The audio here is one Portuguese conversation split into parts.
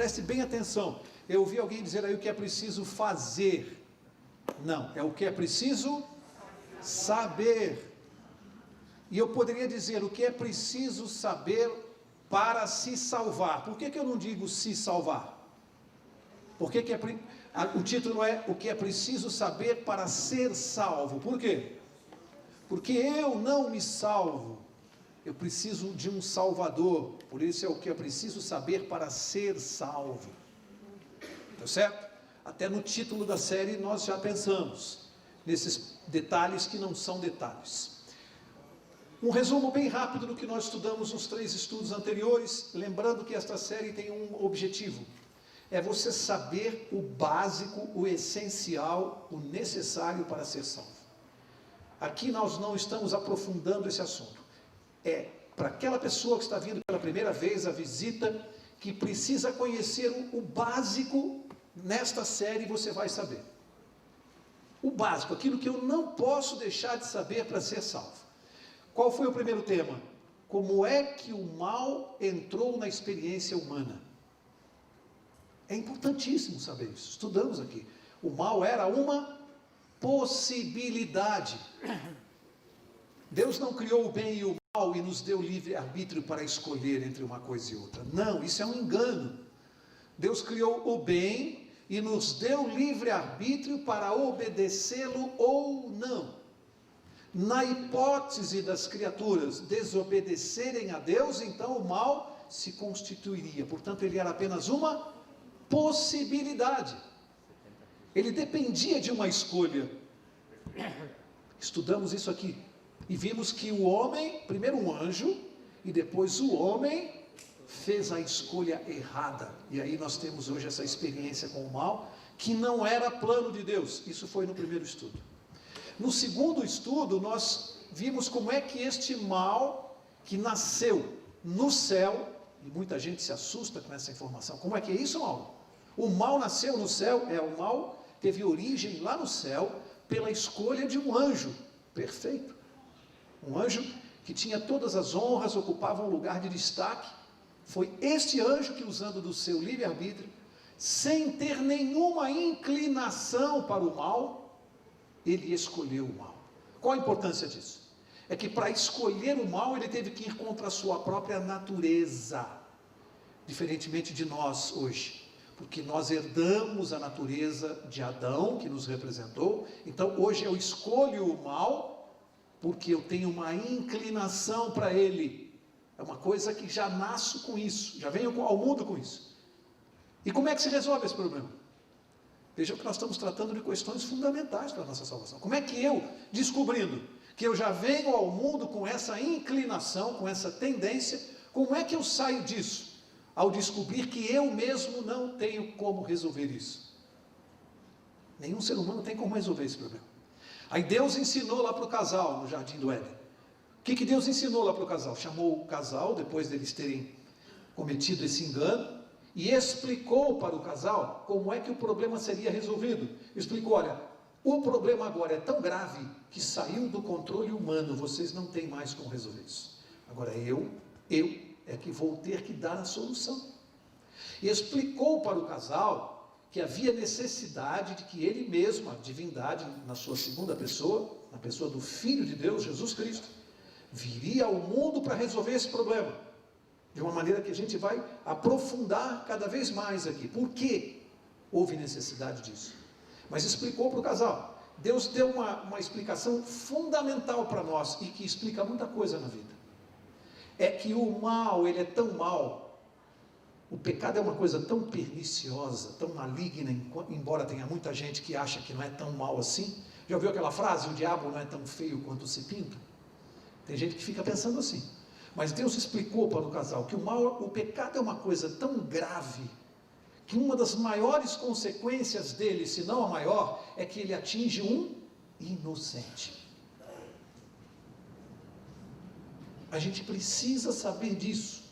preste bem atenção. Eu ouvi alguém dizer aí o que é preciso fazer. Não, é o que é preciso saber. E eu poderia dizer o que é preciso saber para se salvar. Por que eu não digo se salvar? Por que o título é o que é preciso saber para ser salvo? Por quê? Porque eu não me salvo. Eu preciso de um Salvador. Por isso é o que é preciso saber para ser salvo. Tá certo? Até no título da série nós já pensamos nesses detalhes que não são detalhes. Um resumo bem rápido do que nós estudamos nos 3 estudos anteriores, lembrando que esta série tem um objetivo. É você saber o básico, o essencial, o necessário para ser salvo. Aqui nós não estamos aprofundando esse assunto. É para aquela pessoa que está vindo pela primeira vez a visita, que precisa conhecer o básico. Nesta série você vai saber o básico, aquilo que eu não posso deixar de saber para ser salvo. Qual foi o primeiro tema? Como é que o mal entrou na experiência humana? É importantíssimo saber isso. Estudamos aqui. O mal era uma possibilidade. Deus não criou o bem e o mal e nos deu livre arbítrio para escolher entre uma coisa e outra. Não, isso é um engano. Deus criou o bem e nos deu livre arbítrio para obedecê-lo ou não. Na hipótese das criaturas desobedecerem a Deus, então o mal se constituiria. Portanto, ele era apenas uma possibilidade. Ele dependia de uma escolha. Estudamos isso aqui. E vimos que o homem, primeiro um anjo, e depois o homem fez a escolha errada. E aí nós temos hoje essa experiência com o mal, que não era plano de Deus. Isso foi no primeiro estudo. No segundo estudo, nós vimos como é que este mal, que nasceu no céu, e muita gente se assusta com essa informação. Como é que é isso, Paulo? O mal nasceu no céu, o mal teve origem lá no céu, pela escolha de um anjo perfeito. Um anjo que tinha todas as honras, ocupava um lugar de destaque. Foi este anjo que, usando do seu livre-arbítrio, sem ter nenhuma inclinação para o mal, ele escolheu o mal. Qual a importância disso? É que para escolher o mal, ele teve que ir contra a sua própria natureza. Diferentemente de nós hoje. Porque nós herdamos a natureza de Adão, que nos representou. Então hoje eu escolho o mal, porque eu tenho uma inclinação para ele. É uma coisa que já nasço com isso, já venho ao mundo com isso. E como é que se resolve esse problema? Veja que nós estamos tratando de questões fundamentais para a nossa salvação. Como é que eu, descobrindo que eu já venho ao mundo com essa inclinação, com essa tendência, como é que eu saio disso? Ao descobrir que eu mesmo não tenho como resolver isso. Nenhum ser humano tem como resolver esse problema. Aí Deus ensinou lá para o casal, no Jardim do Éden. O que Deus ensinou lá para o casal? Chamou o casal, depois deles terem cometido esse engano, e explicou para o casal como é que o problema seria resolvido. Explicou, olha, o problema agora é tão grave que saiu do controle humano, vocês não têm mais como resolver isso. Agora eu é que vou ter que dar a solução. E explicou para o casal que havia necessidade de que ele mesmo, a divindade, na sua segunda pessoa, na pessoa do Filho de Deus, Jesus Cristo, viria ao mundo para resolver esse problema. De uma maneira que a gente vai aprofundar cada vez mais aqui. Por que houve necessidade disso? Mas explicou para o casal. Deus deu uma explicação fundamental para nós e que explica muita coisa na vida. É que o mal, ele é tão mal, o pecado é uma coisa tão perniciosa, tão maligna, embora tenha muita gente que acha que não é tão mal assim. Já ouviu aquela frase, o diabo não é tão feio quanto se pinta? Tem gente que fica pensando assim. Mas Deus explicou para o casal que o pecado é uma coisa tão grave, que uma das maiores consequências dele, se não a maior, é que ele atinge um inocente. A gente precisa saber disso.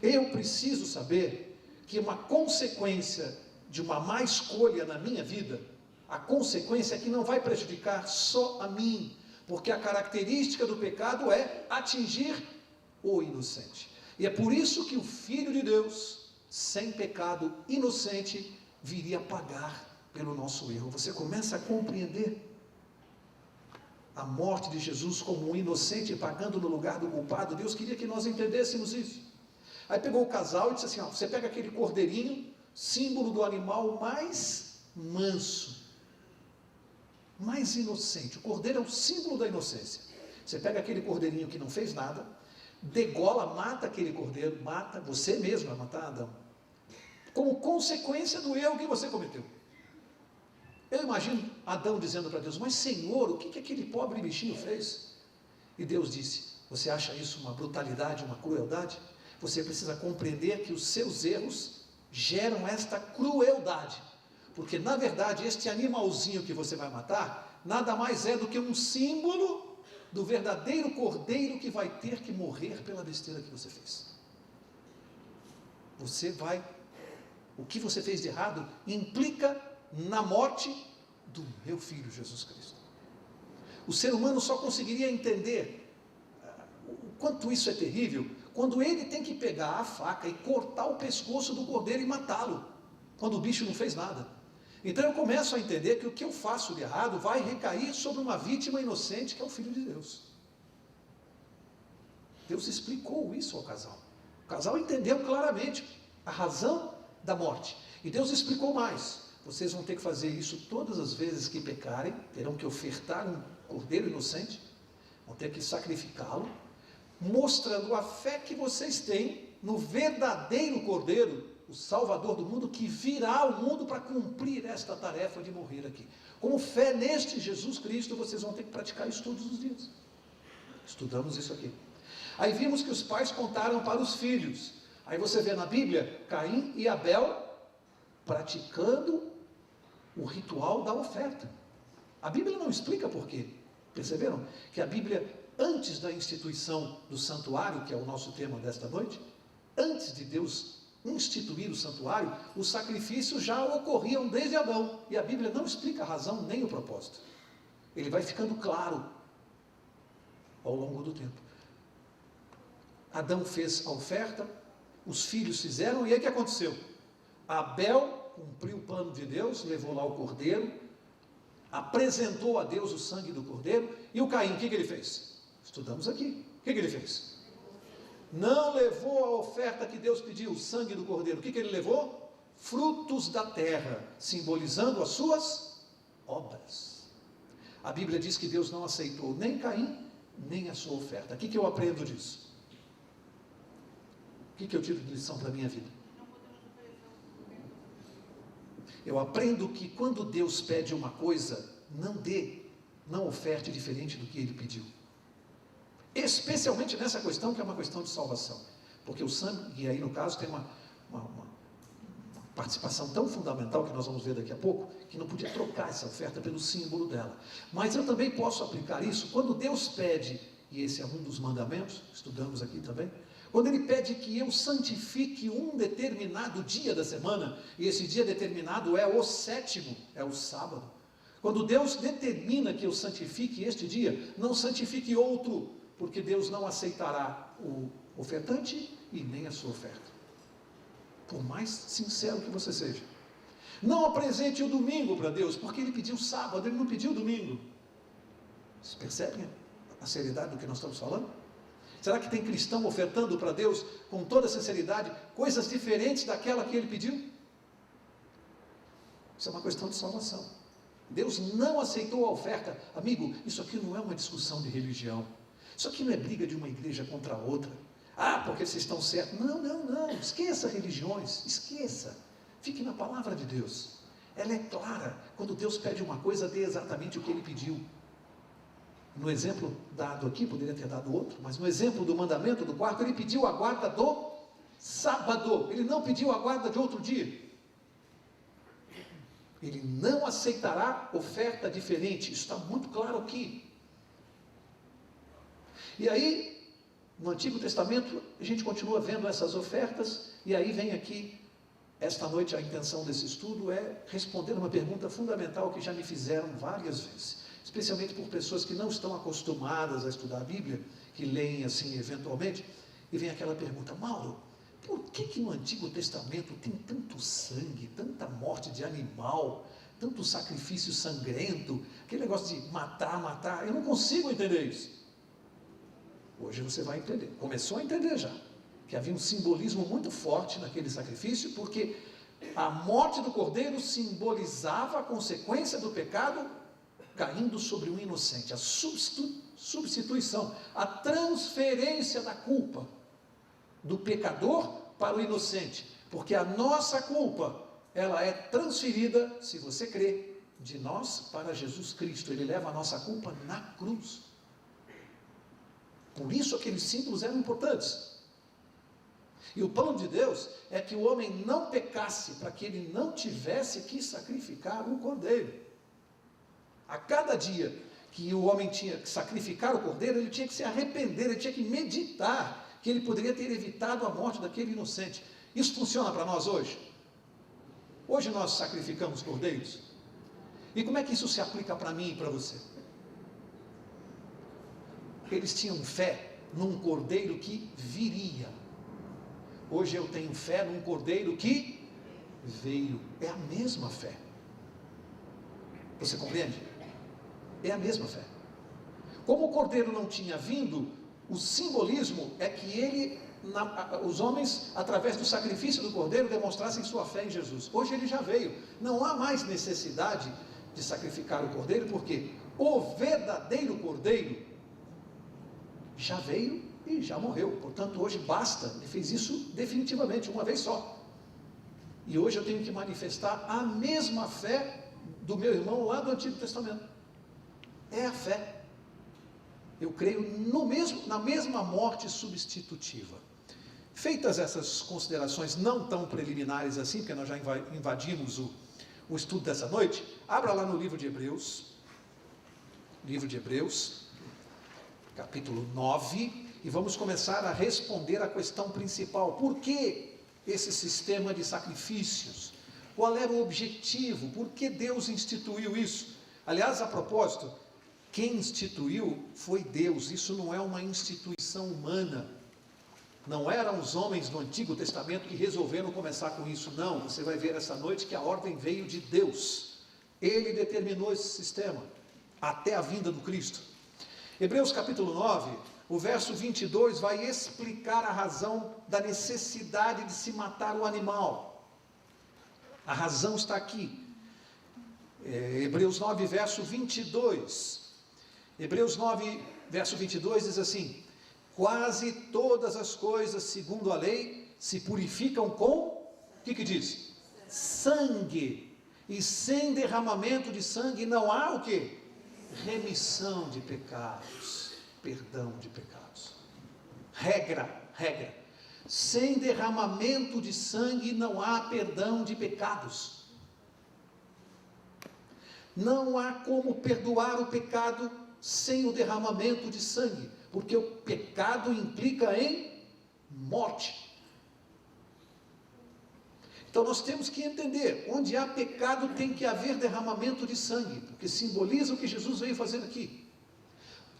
Eu preciso saber que uma consequência de uma má escolha na minha vida, a consequência é que não vai prejudicar só a mim, porque a característica do pecado é atingir o inocente. E é por isso que o Filho de Deus sem pecado, inocente, viria pagar pelo nosso erro. Você começa a compreender a morte de Jesus como um inocente pagando no lugar do culpado. Deus queria que nós entendêssemos isso. Aí pegou o casal e disse assim, ó, você pega aquele cordeirinho, símbolo do animal mais manso, mais inocente. O cordeiro é o símbolo da inocência. Você pega aquele cordeirinho que não fez nada, degola, mata aquele cordeiro, mata, você mesmo vai matar Adão, como consequência do erro que você cometeu. Eu imagino Adão dizendo para Deus, mas Senhor, o que aquele pobre bichinho fez? E Deus disse, você acha isso uma brutalidade, uma crueldade? Você precisa compreender que os seus erros geram esta crueldade, porque na verdade este animalzinho que você vai matar, nada mais é do que um símbolo do verdadeiro cordeiro que vai ter que morrer pela besteira que você fez. O que você fez de errado implica na morte do meu Filho Jesus Cristo. O ser humano só conseguiria entender o quanto isso é terrível quando ele tem que pegar a faca e cortar o pescoço do cordeiro e matá-lo, quando o bicho não fez nada. Então eu começo a entender que o que eu faço de errado vai recair sobre uma vítima inocente que é o Filho de Deus. Deus explicou isso ao casal. O casal entendeu claramente a razão da morte. E Deus explicou mais. Vocês vão ter que fazer isso todas as vezes que pecarem, terão que ofertar um cordeiro inocente, vão ter que sacrificá-lo, mostrando a fé que vocês têm no verdadeiro cordeiro, o Salvador do mundo, que virá ao mundo para cumprir esta tarefa de morrer aqui. Como fé neste Jesus Cristo, vocês vão ter que praticar isso todos os dias. Estudamos isso aqui. Aí vimos que os pais contaram para os filhos. Aí você vê na Bíblia, Caim e Abel praticando o ritual da oferta. A Bíblia não explica por quê. Perceberam? Que a Bíblia, antes da instituição do santuário, que é o nosso tema desta noite, antes de Deus instituir o santuário, os sacrifícios já ocorriam desde Adão. E a Bíblia não explica a razão nem o propósito. Ele vai ficando claro ao longo do tempo. Adão fez a oferta, os filhos fizeram, e aí o que aconteceu? Abel cumpriu o plano de Deus, levou lá o cordeiro, apresentou a Deus o sangue do cordeiro, e o Caim, o que ele fez? Estudamos aqui. O que ele fez? Não levou a oferta que Deus pediu, o sangue do cordeiro. O que ele levou? Frutos da terra, simbolizando as suas obras. A Bíblia diz que Deus não aceitou nem Caim, nem a sua oferta. O que eu aprendo disso? O que eu tiro de lição para a minha vida? Eu aprendo que quando Deus pede uma coisa, não oferte diferente do que Ele pediu. Especialmente nessa questão, que é uma questão de salvação. Porque o sangue, e aí no caso tem uma participação tão fundamental, que nós vamos ver daqui a pouco, que não podia trocar essa oferta pelo símbolo dela. Mas eu também posso aplicar isso quando Deus pede, e esse é um dos mandamentos, estudamos aqui também, quando Ele pede que eu santifique um determinado dia da semana, e esse dia determinado é o 7º, é o sábado. Quando Deus determina que eu santifique este dia, não santifique outro, porque Deus não aceitará o ofertante e nem a sua oferta. Por mais sincero que você seja. Não apresente o domingo para Deus, porque Ele pediu sábado, Ele não pediu domingo. Vocês percebem a seriedade do que nós estamos falando? Será que tem cristão ofertando para Deus, com toda sinceridade, coisas diferentes daquela que Ele pediu? Isso é uma questão de salvação. Deus não aceitou a oferta. Amigo, isso aqui não é uma discussão de religião. Isso aqui não é briga de uma igreja contra a outra. Ah, porque vocês estão certos. Não. Esqueça religiões. Esqueça. Fique na palavra de Deus. Ela é clara. Quando Deus pede uma coisa, dê exatamente o que Ele pediu. No exemplo dado aqui, poderia ter dado outro, mas no exemplo do mandamento do quarto, Ele pediu a guarda do sábado. Ele não pediu a guarda de outro dia. Ele não aceitará oferta diferente. Isso está muito claro aqui. E aí, no Antigo Testamento, a gente continua vendo essas ofertas, e aí vem aqui, esta noite a intenção desse estudo é responder uma pergunta fundamental que já me fizeram várias vezes, especialmente por pessoas que não estão acostumadas a estudar a Bíblia, que leem assim eventualmente, e vem aquela pergunta: Mauro, por que no Antigo Testamento tem tanto sangue, tanta morte de animal, tanto sacrifício sangrento, aquele negócio de matar, eu não consigo entender isso. Hoje você vai entender, começou a entender já, que havia um simbolismo muito forte naquele sacrifício, porque a morte do cordeiro simbolizava a consequência do pecado caindo sobre um inocente, a substituição, a transferência da culpa do pecador para o inocente, porque a nossa culpa, ela é transferida, se você crê, de nós para Jesus Cristo. Ele leva a nossa culpa na cruz. Por isso aqueles símbolos eram importantes. E o plano de Deus é que o homem não pecasse, para que ele não tivesse que sacrificar um cordeiro. A cada dia que o homem tinha que sacrificar o cordeiro, ele tinha que se arrepender, ele tinha que meditar que ele poderia ter evitado a morte daquele inocente. Isso funciona para nós hoje? Hoje nós sacrificamos cordeiros. E como é que isso se aplica para mim e para você? Eles tinham fé num cordeiro que viria. Hoje eu tenho fé num cordeiro que veio. É a mesma fé. Você compreende? É a mesma fé. Como o cordeiro não tinha vindo, o simbolismo é que os homens, através do sacrifício do cordeiro, demonstrassem sua fé em Jesus. Hoje ele já veio. Não há mais necessidade de sacrificar o cordeiro, porque o verdadeiro cordeiro já veio e já morreu. Portanto, hoje basta. Ele fez isso definitivamente, uma vez só. E hoje eu tenho que manifestar a mesma fé do meu irmão lá do Antigo Testamento. É a fé. Eu creio na mesma morte substitutiva. Feitas essas considerações não tão preliminares assim, porque nós já invadimos o estudo dessa noite, abra lá no livro de Hebreus, capítulo 9, e vamos começar a responder a questão principal. Por que esse sistema de sacrifícios? Qual era o objetivo? Por que Deus instituiu isso? Aliás, a propósito, quem instituiu foi Deus. Isso não é uma instituição humana. Não eram os homens do Antigo Testamento que resolveram começar com isso. Não, você vai ver essa noite que a ordem veio de Deus. Ele determinou esse sistema até a vinda do Cristo. Hebreus capítulo 9, o verso 22 vai explicar a razão da necessidade de se matar o animal. A razão está aqui. Hebreus 9, verso 22. Hebreus 9, verso 22 diz assim: quase todas as coisas, segundo a lei, se purificam com, o que diz? Sangue. E sem derramamento de sangue não há o quê? Remissão de pecados, perdão de pecados. Regra. Sem derramamento de sangue não há perdão de pecados. Não há como perdoar o pecado sem o derramamento de sangue, porque o pecado implica em morte. Então nós temos que entender, onde há pecado tem que haver derramamento de sangue, porque simboliza o que Jesus veio fazer aqui.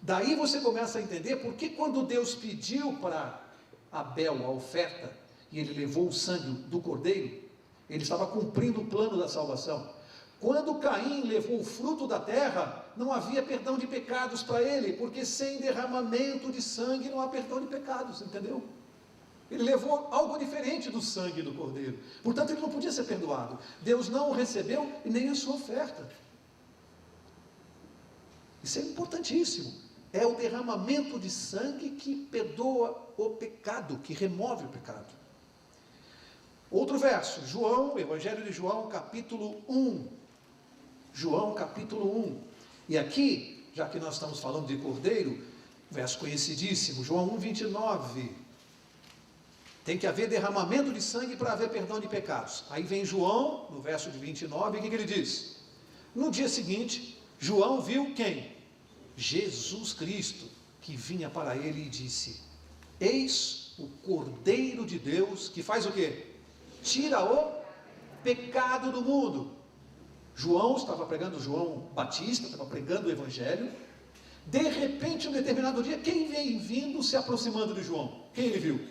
Daí você começa a entender por que quando Deus pediu para Abel a oferta, e ele levou o sangue do cordeiro, ele estava cumprindo o plano da salvação. Quando Caim levou o fruto da terra, não havia perdão de pecados para ele, porque sem derramamento de sangue não há perdão de pecados, entendeu? Ele levou algo diferente do sangue do cordeiro, portanto ele não podia ser perdoado. Deus não o recebeu e nem a sua oferta. Isso é importantíssimo. É o derramamento de sangue que perdoa o pecado, que remove o pecado. Outro verso, Evangelho de João, capítulo 1. João, capítulo 1. E aqui, já que nós estamos falando de cordeiro, verso conhecidíssimo, João 1, 29. Tem que haver derramamento de sangue para haver perdão de pecados. Aí vem João, no verso de 29, o que ele diz? No dia seguinte, João viu quem? Jesus Cristo, que vinha para ele e disse: eis o Cordeiro de Deus, que faz o quê? Tira o pecado do mundo. João Batista estava pregando o Evangelho. De repente, um determinado dia, quem vem vindo se aproximando de João? Quem ele viu?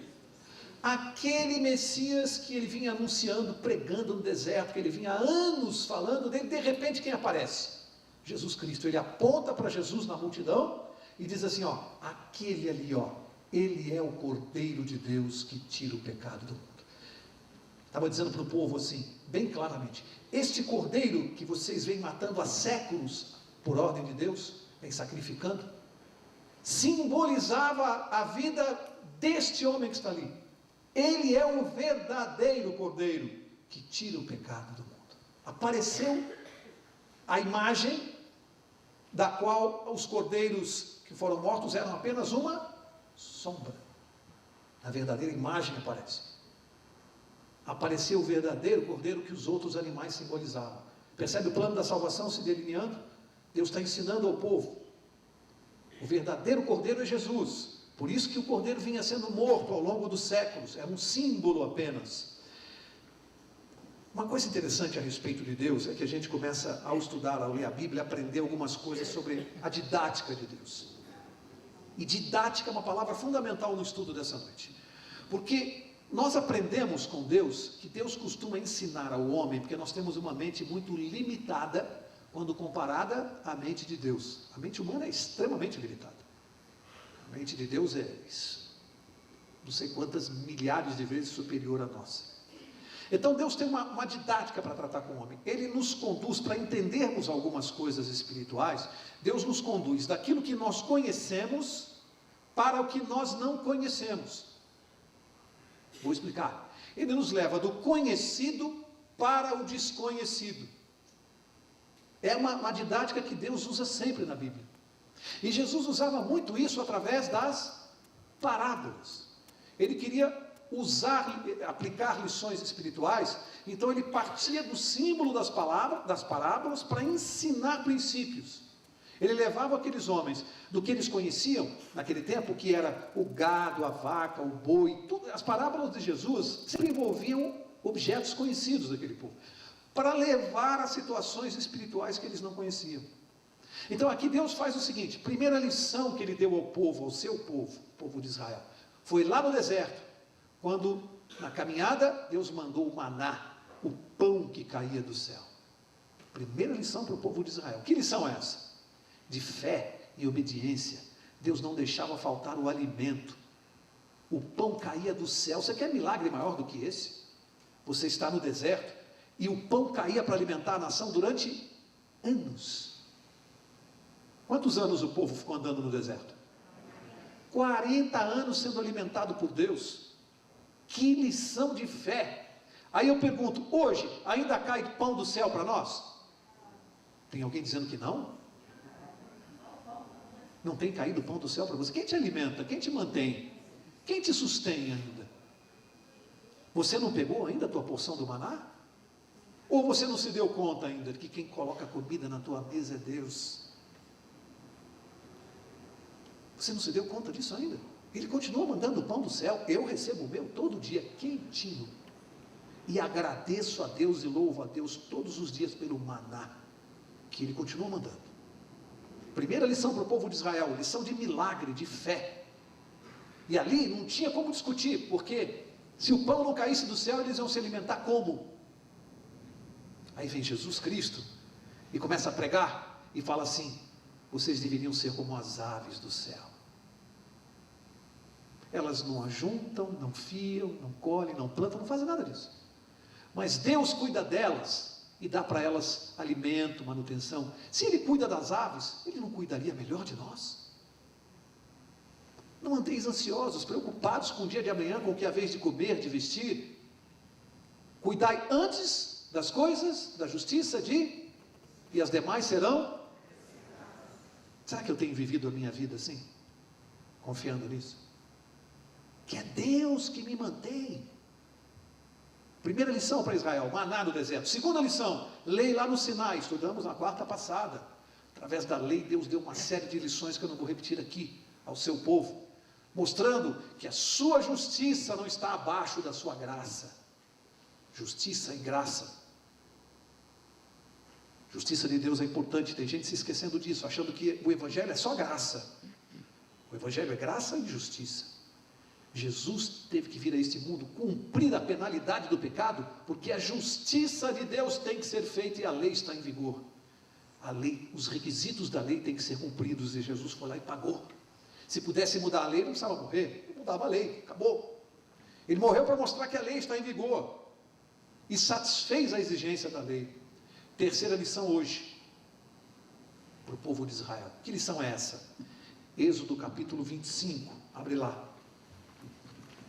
aquele Messias que ele vinha anunciando, pregando no deserto, que ele vinha há anos falando dele, de repente quem aparece? Jesus Cristo. Ele aponta para Jesus na multidão e diz assim, ó, aquele ali, ó, ele é o Cordeiro de Deus que tira o pecado do mundo. Estava dizendo para o povo assim, bem claramente, este Cordeiro que vocês vêm matando há séculos, por ordem de Deus, vem sacrificando, simbolizava a vida deste homem que está ali. Ele é o verdadeiro Cordeiro que tira o pecado do mundo. Apareceu a imagem da qual os cordeiros que foram mortos eram apenas uma sombra. A verdadeira imagem aparece. Apareceu o verdadeiro Cordeiro que os outros animais simbolizavam. Percebe o plano da salvação se delineando? Deus está ensinando ao povo. O verdadeiro Cordeiro é Jesus. Por isso que o Cordeiro vinha sendo morto ao longo dos séculos. Era um símbolo apenas. Uma coisa interessante a respeito de Deus é que a gente começa, ao estudar, ao ler a Bíblia, a aprender algumas coisas sobre a didática de Deus. E didática é uma palavra fundamental no estudo dessa noite. Porque nós aprendemos com Deus que Deus costuma ensinar ao homem, porque nós temos uma mente muito limitada quando comparada à mente de Deus. A mente humana é extremamente limitada. A mente de Deus é não sei quantas milhares de vezes superior à nossa. Então Deus tem uma didática para tratar com o homem. Ele nos conduz para entendermos algumas coisas espirituais. Deus nos conduz daquilo que nós conhecemos para o que nós não conhecemos. Vou explicar. Ele nos leva do conhecido para o desconhecido. É uma didática que Deus usa sempre na Bíblia. E Jesus usava muito isso através das parábolas. Ele queria aplicar lições espirituais, então ele partia do símbolo das parábolas para ensinar princípios. Ele levava aqueles homens do que eles conheciam naquele tempo, que era o gado, a vaca, o boi, tudo. As parábolas de Jesus sempre envolviam objetos conhecidos daquele povo, para levar a situações espirituais que eles não conheciam. Então aqui Deus faz o seguinte: primeira lição que ele deu ao povo, ao seu povo, o povo de Israel, foi lá no deserto, quando na caminhada Deus mandou o maná, o pão que caía do céu. Primeira lição para o povo de Israel. Que lição é essa? De fé e obediência. Deus não deixava faltar o alimento. O pão caía do céu. Você quer milagre maior do que esse? Você está no deserto e o pão caía para alimentar a nação durante anos. Quantos anos o povo ficou andando no deserto? 40 anos sendo alimentado por Deus. Que lição de fé! Aí eu pergunto, hoje ainda cai pão do céu para nós? Tem alguém dizendo que não? Não tem caído pão do céu para você? Quem te alimenta? Quem te mantém? Quem te sustém ainda? Você não pegou ainda a tua porção do maná? Ou você não se deu conta ainda de que quem coloca comida na tua mesa é Deus? Você não se deu conta disso ainda? Ele continua mandando o pão do céu. Eu recebo o meu todo dia, quentinho. E agradeço a Deus e louvo a Deus todos os dias pelo maná que Ele continua mandando. Primeira lição para o povo de Israel, lição de milagre, de fé. E ali não tinha como discutir, porque se o pão não caísse do céu, eles iam se alimentar como? Aí vem Jesus Cristo e começa a pregar e fala assim: vocês deveriam ser como as aves do céu. Elas não ajuntam, não fiam, não colhem, não plantam, não fazem nada disso. Mas Deus cuida delas e dá para elas alimento, manutenção. Se Ele cuida das aves, Ele não cuidaria melhor de nós? Não andeis ansiosos, preocupados com o dia de amanhã, com o que é a vez de comer, de vestir. Cuidai antes das coisas, da justiça, e as demais serão. Será que eu tenho vivido a minha vida assim? Confiando nisso? Que é Deus que me mantém. Primeira lição para Israel, maná no deserto. Segunda lição, lei lá no Sinai, estudamos na quarta passada. Através da lei, Deus deu uma série de lições que eu não vou repetir aqui, ao seu povo, mostrando que a sua justiça não está abaixo da sua graça. Justiça e graça. Justiça de Deus é importante, tem gente se esquecendo disso, achando que o Evangelho é só graça. O Evangelho é graça e justiça. Jesus teve que vir a este mundo cumprir a penalidade do pecado, porque a justiça de Deus tem que ser feita e a lei está em vigor. A lei, os requisitos da lei têm que ser cumpridos, e Jesus foi lá e pagou. Se pudesse mudar a lei, não precisava morrer, ele mudava a lei, acabou. Ele morreu para mostrar que a lei está em vigor e satisfez a exigência da lei. Terceira lição hoje para o povo de Israel. Que lição é essa? Êxodo capítulo 25, abre lá.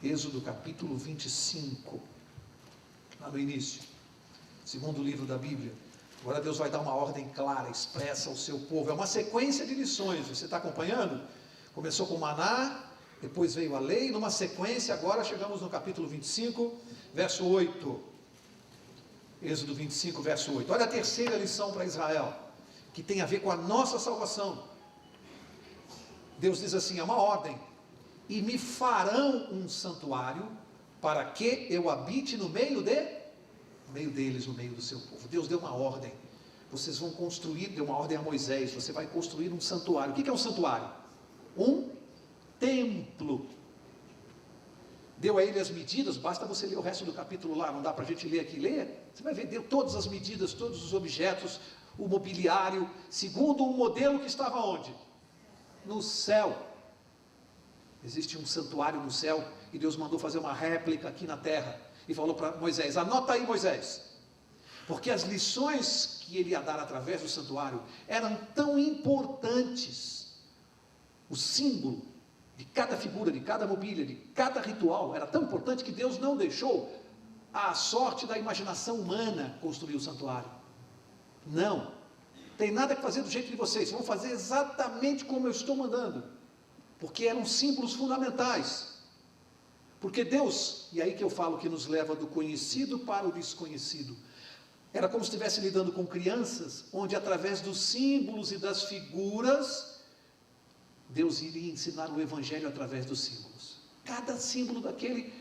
Êxodo capítulo 25, lá no início, segundo livro da Bíblia. Agora Deus vai dar uma ordem clara, expressa ao seu povo. É uma sequência de lições, você está acompanhando? Começou com maná, depois veio a lei, numa sequência. Agora chegamos no capítulo 25, verso 8. Êxodo 25, verso 8. Olha a terceira lição para Israel, que tem a ver com a nossa salvação. Deus diz assim, é uma ordem: e me farão um santuário, para que eu habite no meio deles, no meio do seu povo. Deus deu uma ordem, vocês vão construir, deu uma ordem a Moisés, você vai construir um santuário. O que é um santuário? Um templo. Deu a ele as medidas, basta você ler o resto do capítulo lá, não dá para a gente ler aqui, ler, você vai ver, deu todas as medidas, todos os objetos, o mobiliário, segundo um modelo que estava onde? No céu. Existe um santuário no céu, e Deus mandou fazer uma réplica aqui na terra, e falou para Moisés, anota aí Moisés, porque as lições que ele ia dar através do santuário, eram tão importantes, o símbolo de cada figura, de cada mobília, de cada ritual, era tão importante que Deus não deixou à sorte da imaginação humana construir o santuário. Não, tem nada que fazer do jeito de vocês, vão fazer exatamente como eu estou mandando, porque eram símbolos fundamentais. Porque Deus, e aí que eu falo que nos leva do conhecido para o desconhecido, era como se estivesse lidando com crianças, onde através dos símbolos e das figuras, Deus iria ensinar o evangelho através dos símbolos. Cada símbolo daquele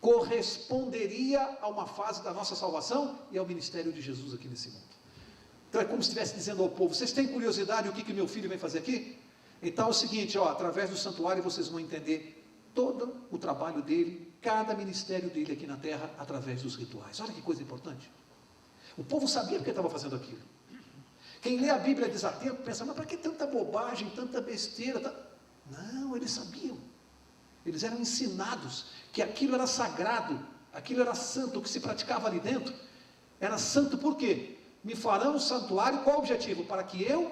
corresponderia a uma fase da nossa salvação e ao ministério de Jesus aqui nesse mundo. Então é como se estivesse dizendo ao povo, vocês têm curiosidade o que meu filho vem fazer aqui? Então é o seguinte, através do santuário vocês vão entender todo o trabalho dele, cada ministério dele aqui na terra, através dos rituais. Olha que coisa importante. O povo sabia porque estava fazendo aquilo. Quem lê a Bíblia desatento, pensa, mas para que tanta bobagem, tanta besteira? Não, eles sabiam. Eles eram ensinados que aquilo era sagrado, aquilo era santo, o que se praticava ali dentro era santo. Por quê? Me farão um santuário, qual o objetivo? Para que eu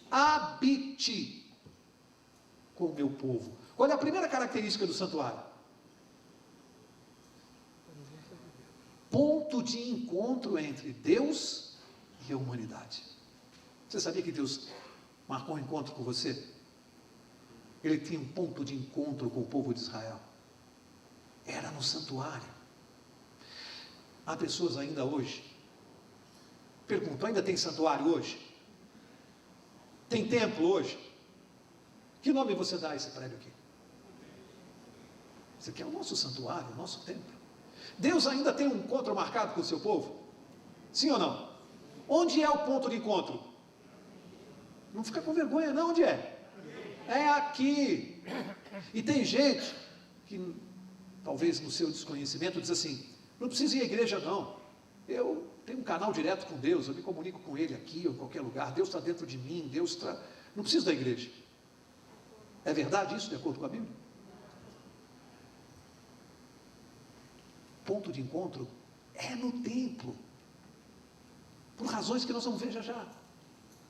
habite com o meu povo. Qual é a primeira característica do santuário? Ponto de encontro entre Deus e a humanidade. Você sabia que Deus marcou um encontro com você? Ele tinha um ponto de encontro com o povo de Israel. Era no santuário. Há pessoas ainda hoje, pergunto, ainda tem santuário hoje? Tem templo hoje? Que nome você dá a esse prédio aqui? Esse aqui é o nosso santuário, o nosso templo. Deus ainda tem um encontro marcado com o seu povo? Sim ou não? Onde é o ponto de encontro? Não fica com vergonha não, onde é? É aqui. E tem gente que, talvez no seu desconhecimento, diz assim, não precisa ir à igreja não, eu tenho um canal direto com Deus, eu me comunico com Ele aqui ou em qualquer lugar, Deus está dentro de mim, Deus está... Não preciso da igreja. É verdade isso, de acordo com a Bíblia? Ponto de encontro é no templo, por razões que nós vamos ver já já.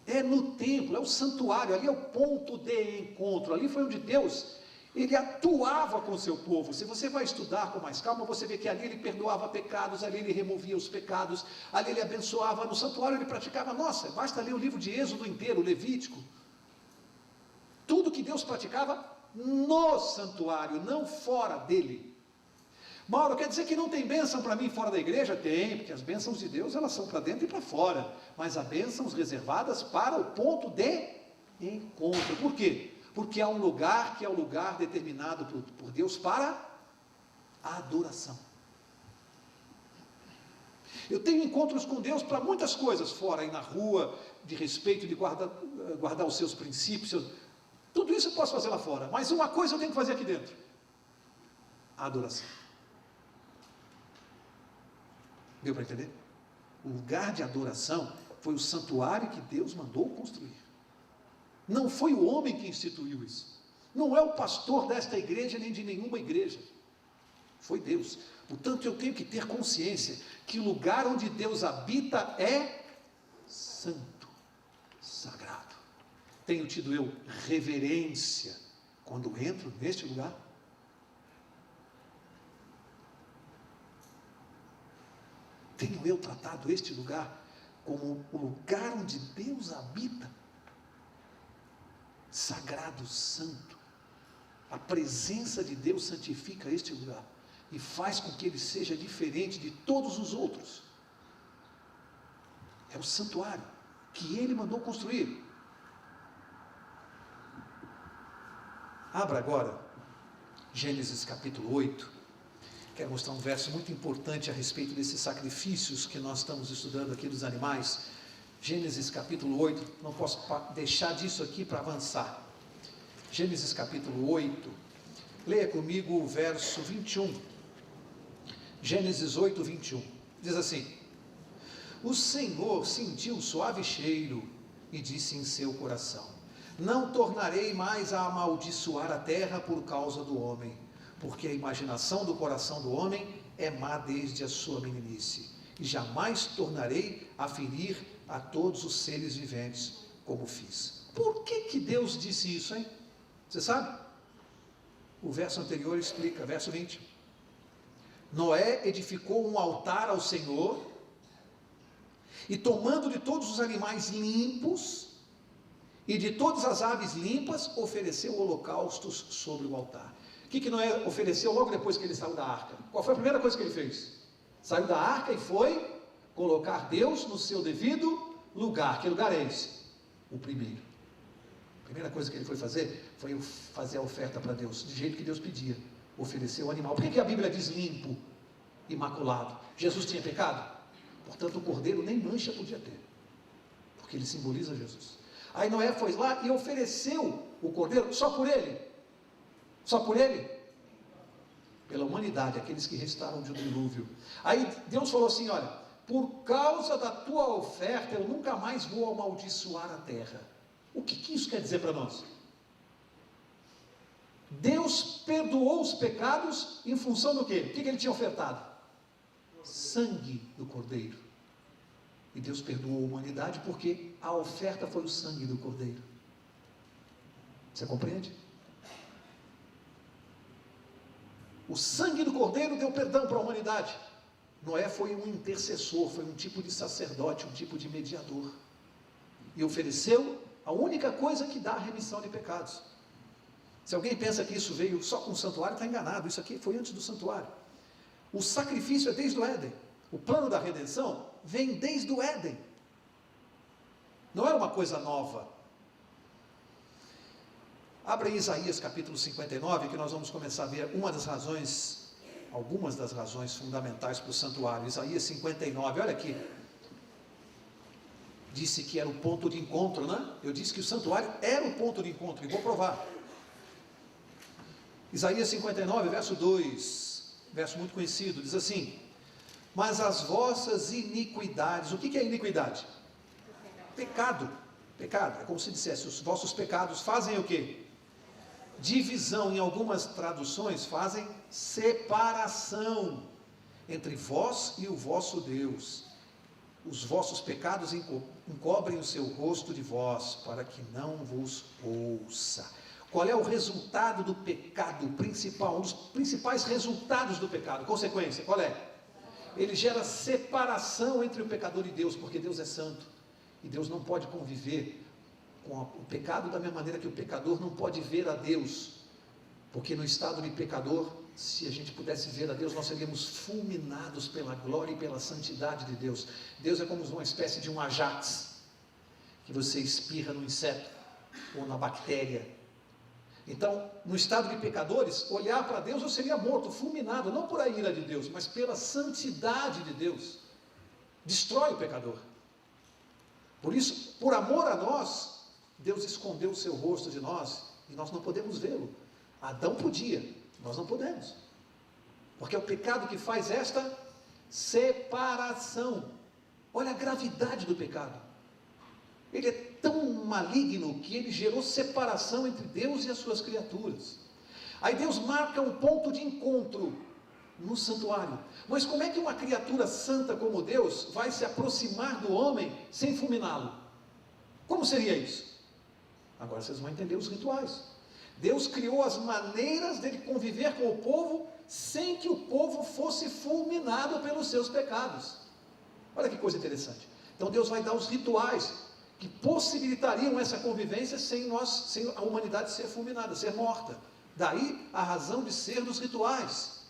É no templo, é o santuário, ali é o ponto de encontro, ali foi onde Deus, Ele atuava com o seu povo. Se você vai estudar com mais calma, você vê que ali Ele perdoava pecados, ali Ele removia os pecados, ali Ele abençoava, no santuário Ele praticava, basta ler o livro de Êxodo inteiro, Levítico, tudo que Deus praticava no santuário, não fora dele. Mauro, quer dizer que não tem bênção para mim fora da igreja? Tem, porque as bênçãos de Deus, elas são para dentro e para fora, mas há bênçãos reservadas para o ponto de encontro. Por quê? Porque há um lugar que é o lugar determinado por Deus para a adoração. Eu tenho encontros com Deus para muitas coisas, fora, aí na rua, de respeito, de guardar os seus princípios, tudo isso eu posso fazer lá fora, mas uma coisa eu tenho que fazer aqui dentro, a adoração. Deu para entender? O lugar de adoração foi o santuário que Deus mandou construir. Não foi o homem que instituiu isso. Não é o pastor desta igreja, nem de nenhuma igreja. Foi Deus. Portanto, eu tenho que ter consciência que o lugar onde Deus habita é santo, sagrado. Tenho tido eu reverência quando entro neste lugar? Tenho eu tratado este lugar como o lugar onde Deus habita? Sagrado, santo. A presença de Deus santifica este lugar e faz com que ele seja diferente de todos os outros. É o santuário que ele mandou construir. Abra agora Gênesis capítulo 8. Quero mostrar um verso muito importante a respeito desses sacrifícios que nós estamos estudando aqui dos animais. Gênesis capítulo 8, não posso deixar disso aqui para avançar. Gênesis capítulo 8, leia comigo o verso 21. Gênesis 8, 21. Diz assim: o Senhor sentiu o suave cheiro e disse em seu coração: não tornarei mais a amaldiçoar a terra por causa do homem, porque a imaginação do coração do homem é má desde a sua meninice, e jamais tornarei a ferir a todos os seres viventes como fiz. Por que Deus disse isso, hein? Você sabe? O verso anterior explica, verso 20. Noé edificou um altar ao Senhor, e tomando de todos os animais limpos, e de todas as aves limpas, ofereceu holocaustos sobre o altar. O que Noé ofereceu logo depois que ele saiu da arca? Qual foi a primeira coisa que ele fez? Saiu da arca e foi colocar Deus no seu devido lugar. Que lugar é esse? O primeiro. A primeira coisa que ele foi fazer a oferta para Deus, de jeito que Deus pedia, oferecer o animal. Por que a Bíblia diz limpo, imaculado? Jesus tinha pecado? Portanto, o cordeiro nem mancha podia ter, porque ele simboliza Jesus. Aí Noé foi lá e ofereceu o cordeiro só por ele. Só por ele? Pela humanidade, aqueles que restaram de um dilúvio. Aí Deus falou assim: olha, por causa da tua oferta, eu nunca mais vou amaldiçoar a terra. O que isso quer dizer para nós? Deus perdoou os pecados em função do quê? O que ele tinha ofertado? Sangue do cordeiro. E Deus perdoou a humanidade porque a oferta foi o sangue do cordeiro. Você compreende? O sangue do cordeiro deu perdão para a humanidade. Noé foi um intercessor, foi um tipo de sacerdote, um tipo de mediador. E ofereceu a única coisa que dá a remissão de pecados. Se alguém pensa que isso veio só com o santuário, está enganado. Isso aqui foi antes do santuário. O sacrifício é desde o Éden. O plano da redenção vem desde o Éden. Não era uma coisa nova. Abra em Isaías capítulo 59, que nós vamos começar a ver algumas das razões fundamentais para o santuário. Isaías 59, olha aqui. Disse que era o ponto de encontro, né? Eu disse que o santuário era o ponto de encontro, e vou provar. Isaías 59, verso 2, verso muito conhecido, diz assim: mas as vossas iniquidades, o que é iniquidade? Pecado. Pecado, é como se dissesse, os vossos pecados fazem o quê? Divisão, em algumas traduções fazem separação entre vós e o vosso Deus. Os vossos pecados encobrem o seu rosto de vós, para que não vos ouça. Qual é o resultado do pecado principal? Um dos principais resultados do pecado, consequência, qual é? Ele gera separação entre o pecador e Deus, porque Deus é santo, e Deus não pode conviver com o pecado da mesma maneira que o pecador não pode ver a Deus, porque no estado de pecador, se a gente pudesse ver a Deus, nós seríamos fulminados pela glória e pela santidade de Deus. Deus é como uma espécie de um Ajax, que você espirra no inseto, ou na bactéria. Então, no estado de pecadores, olhar para Deus eu seria morto, fulminado, não por a ira de Deus, mas pela santidade de Deus. Destrói o pecador. Por isso, por amor a nós, Deus escondeu o seu rosto de nós, e nós não podemos vê-lo. Adão podia, nós não podemos. Porque é o pecado que faz esta separação. Olha a gravidade do pecado. Ele é tão maligno que ele gerou separação entre Deus e as suas criaturas. Aí Deus marca um ponto de encontro no santuário. Mas como é que uma criatura santa como Deus vai se aproximar do homem sem fulminá-lo? Como seria isso? Agora vocês vão entender os rituais. Deus criou as maneiras dele conviver com o povo sem que o povo fosse fulminado pelos seus pecados. Olha que coisa interessante. Então Deus vai dar os rituais que possibilitariam essa convivência sem a humanidade ser fulminada, ser morta. Daí a razão de ser dos rituais.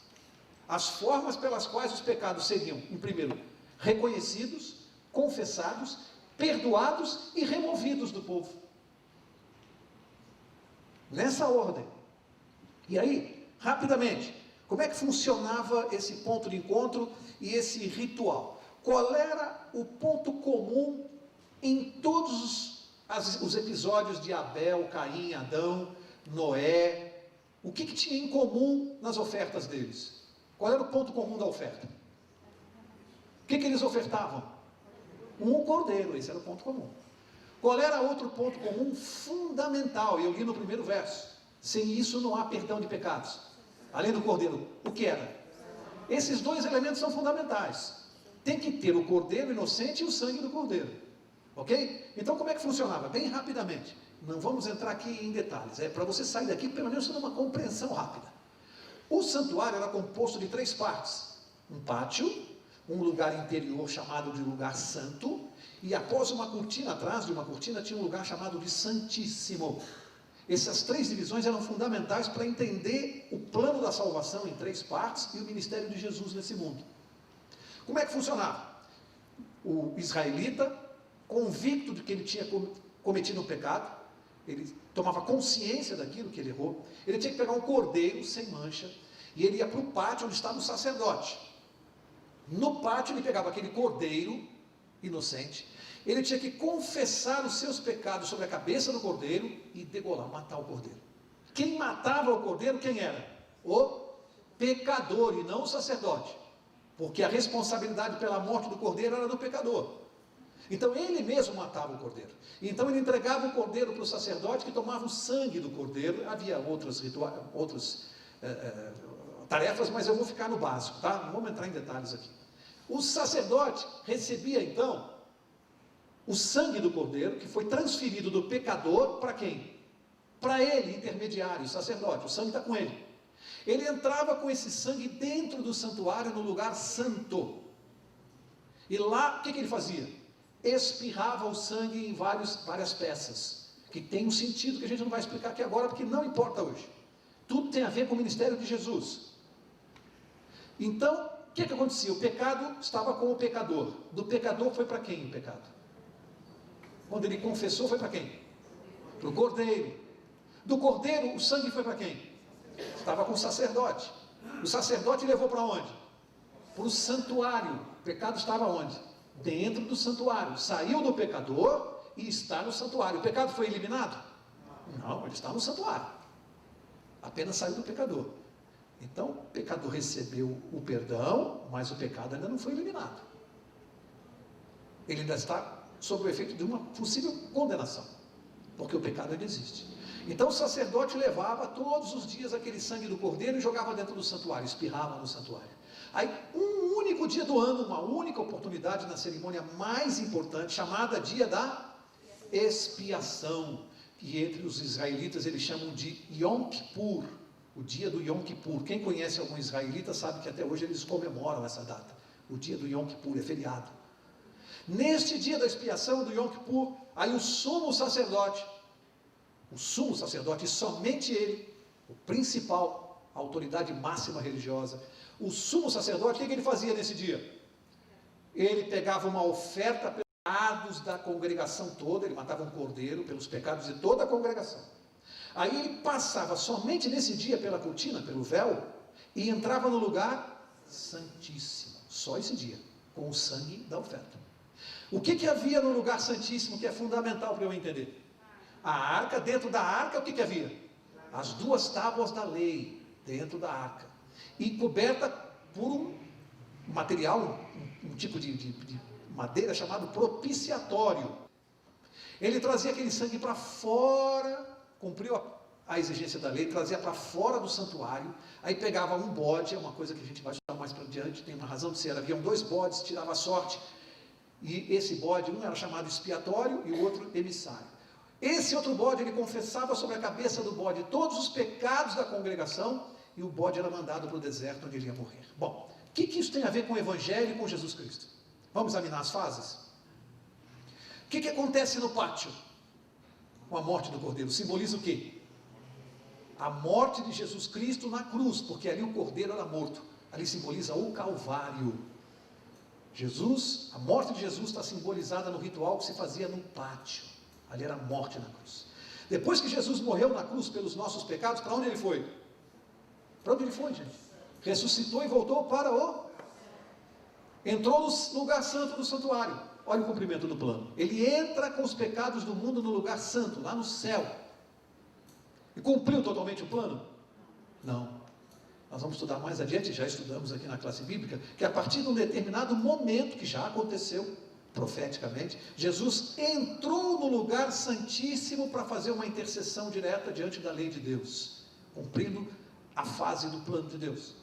As formas pelas quais os pecados seriam, em primeiro, reconhecidos, confessados, perdoados e removidos do povo. Nessa ordem. E aí, rapidamente, como é que funcionava esse ponto de encontro e esse ritual? Qual era o ponto comum em todos os episódios de Abel, Caim, Adão, Noé? O que tinha em comum nas ofertas deles? Qual era o ponto comum da oferta? O que eles ofertavam? Um cordeiro, esse era o ponto comum. Qual era outro ponto comum fundamental? Eu li no primeiro verso. Sem isso não há perdão de pecados. Além do cordeiro, o que era? Esses dois elementos são fundamentais. Tem que ter o cordeiro inocente e o sangue do cordeiro. Ok? Então como é que funcionava? Bem rapidamente. Não vamos entrar aqui em detalhes. É para você sair daqui pelo menos numa compreensão rápida. O santuário era composto de 3 partes. Um pátio, um lugar interior chamado de lugar santo, e após uma cortina, atrás de uma cortina, tinha um lugar chamado de Santíssimo. Essas 3 divisões eram fundamentais para entender o plano da salvação em 3 partes e o ministério de Jesus nesse mundo. Como é que funcionava? O israelita, convicto de que ele tinha cometido um pecado, ele tomava consciência daquilo que ele errou, ele tinha que pegar um cordeiro sem mancha, e ele ia para o pátio onde estava o sacerdote. No pátio ele pegava aquele cordeiro inocente, ele tinha que confessar os seus pecados sobre a cabeça do cordeiro e degolar, matar o cordeiro. Quem matava o cordeiro, quem era? O pecador e não o sacerdote, porque a responsabilidade pela morte do cordeiro era do pecador. Então ele mesmo matava o cordeiro. Então ele entregava o cordeiro para o sacerdote, que tomava o sangue do cordeiro. Havia outras tarefas, mas eu vou ficar no básico, tá? Não vamos entrar em detalhes aqui. O sacerdote recebia então o sangue do cordeiro, que foi transferido do pecador para quem? Para ele, intermediário, o sacerdote. O sangue está com ele. Ele entrava com esse sangue dentro do santuário, no lugar santo. E lá, o que ele fazia? Espirrava o sangue em várias peças, que tem um sentido que a gente não vai explicar aqui agora, porque não importa hoje. Tudo tem a ver com o ministério de Jesus. Então, o que acontecia? O pecado estava com o pecador. Do pecador foi para quem o pecado? Quando ele confessou, foi para quem? Para o cordeiro. Do cordeiro, o sangue foi para quem? Estava com o sacerdote. O sacerdote levou para onde? Para o santuário. O pecado estava onde? Dentro do santuário. Saiu do pecador e está no santuário. O pecado foi eliminado? Não, ele está no santuário. Apenas saiu do pecador. Então, o pecador recebeu o perdão, mas o pecado ainda não foi eliminado. Ele ainda está sob o efeito de uma possível condenação, porque o pecado ainda existe. Então o sacerdote levava todos os dias aquele sangue do cordeiro e jogava dentro do santuário, espirrava no santuário. Aí um único dia do ano, uma única oportunidade na cerimônia mais importante, chamada dia da expiação, que entre os israelitas eles chamam de Yom Kippur, o dia do Yom Kippur. Quem conhece algum israelita sabe que até hoje eles comemoram essa data, o dia do Yom Kippur, é feriado. Neste dia da expiação do Yom Kippur, aí o sumo sacerdote, e somente ele, o principal, a autoridade máxima religiosa, o sumo sacerdote, o que ele fazia nesse dia? Ele pegava uma oferta pelos pecados da congregação toda, ele matava um cordeiro pelos pecados de toda a congregação. Aí ele passava somente nesse dia pela cortina, pelo véu, e entrava no lugar santíssimo, só esse dia, com o sangue da oferta. O que havia no lugar santíssimo que é fundamental para eu entender? A arca, dentro da arca o que havia? As 2 tábuas da lei dentro da arca. e coberta por um material, um tipo de madeira chamado propiciatório. Ele trazia aquele sangue para fora, cumpriu a exigência da lei, trazia para fora do santuário, aí pegava um bode, é uma coisa que a gente vai estudar mais para diante, tem uma razão de ser, haviam 2 bodes, tirava a sorte, e esse bode, um era chamado expiatório e o outro emissário. Esse outro bode, ele confessava sobre a cabeça do bode todos os pecados da congregação, e o bode era mandado para o deserto onde ele ia morrer. Bom, o que isso tem a ver com o Evangelho e com Jesus Cristo? Vamos examinar as fases? O que acontece no pátio? Com a morte do Cordeiro, simboliza o quê? A morte de Jesus Cristo na cruz, porque ali o Cordeiro era morto. Ali simboliza o Calvário. Jesus, a morte de Jesus está simbolizada no ritual que se fazia no pátio. Ali era a morte na cruz. Depois que Jesus morreu na cruz pelos nossos pecados, para onde ele foi? Para onde ele foi, gente? Ressuscitou e voltou para o... Entrou no lugar santo do santuário. Olha o cumprimento do plano. Ele entra com os pecados do mundo no lugar santo, lá no céu. E cumpriu totalmente o plano? Não. Nós vamos estudar mais adiante, já estudamos aqui na classe bíblica, que a partir de um determinado momento, que já aconteceu profeticamente, Jesus entrou no lugar santíssimo para fazer uma intercessão direta diante da lei de Deus, cumprindo a fase do plano de Deus.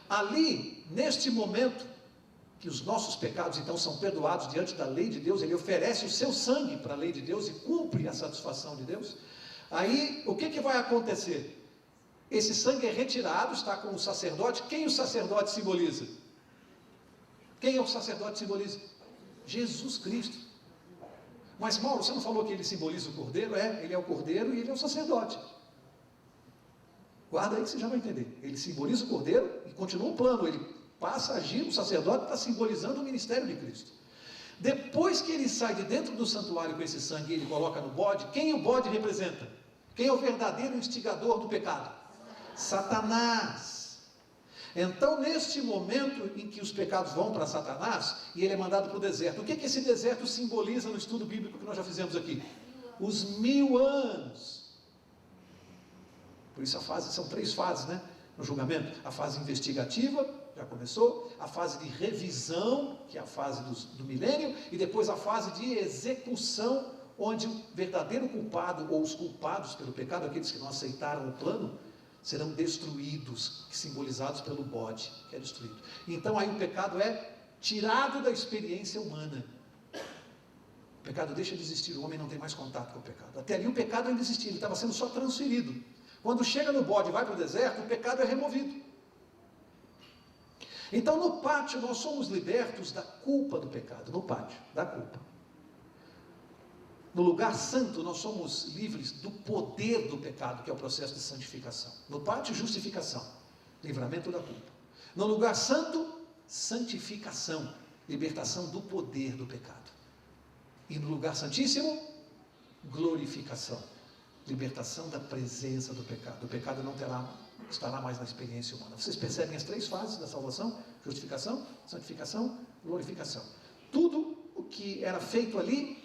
Ali, neste momento, que os nossos pecados então são perdoados diante da lei de Deus, ele oferece o seu sangue para a lei de Deus e cumpre a satisfação de Deus. Aí, o que vai acontecer? Esse sangue é retirado, está com o sacerdote. Quem o sacerdote simboliza? Quem é o sacerdote que simboliza? Jesus Cristo. Mas Mauro, você não falou que ele simboliza o Cordeiro? Ele é o Cordeiro e ele é o sacerdote. Guarda aí que você já vai entender. Ele simboliza o Cordeiro e continua o plano. Ele passa a agir, o sacerdote está simbolizando o ministério de Cristo. Depois que ele sai de dentro do santuário com esse sangue e ele coloca no bode, quem o bode representa? Quem é o verdadeiro instigador do pecado? Satanás. Então, neste momento em que os pecados vão para Satanás, e ele é mandado para o deserto, o que esse deserto simboliza no estudo bíblico que nós já fizemos aqui? Os 1000 anos. Por isso são 3 fases, né? No julgamento. A fase investigativa, já começou, a fase de revisão, que é a fase do milênio, e depois a fase de execução, onde o verdadeiro culpado, ou os culpados pelo pecado, aqueles que não aceitaram o plano, serão destruídos, simbolizados pelo bode, que é destruído. Então aí o pecado é tirado da experiência humana. O pecado deixa de existir, o homem não tem mais contato com o pecado. Até ali o pecado ainda existia, ele estava sendo só transferido. Quando chega no bode e vai para o deserto, o pecado é removido. Então no pátio nós somos libertos da culpa do pecado, no pátio, da culpa. No lugar santo nós somos livres do poder do pecado, que é o processo de santificação. No pátio, justificação, livramento da culpa. No lugar santo, santificação, libertação do poder do pecado. E no lugar santíssimo, glorificação, libertação da presença do pecado. O pecado não estará mais na experiência humana. Vocês percebem as 3 fases da salvação? Justificação, santificação, glorificação. Tudo o que era feito ali,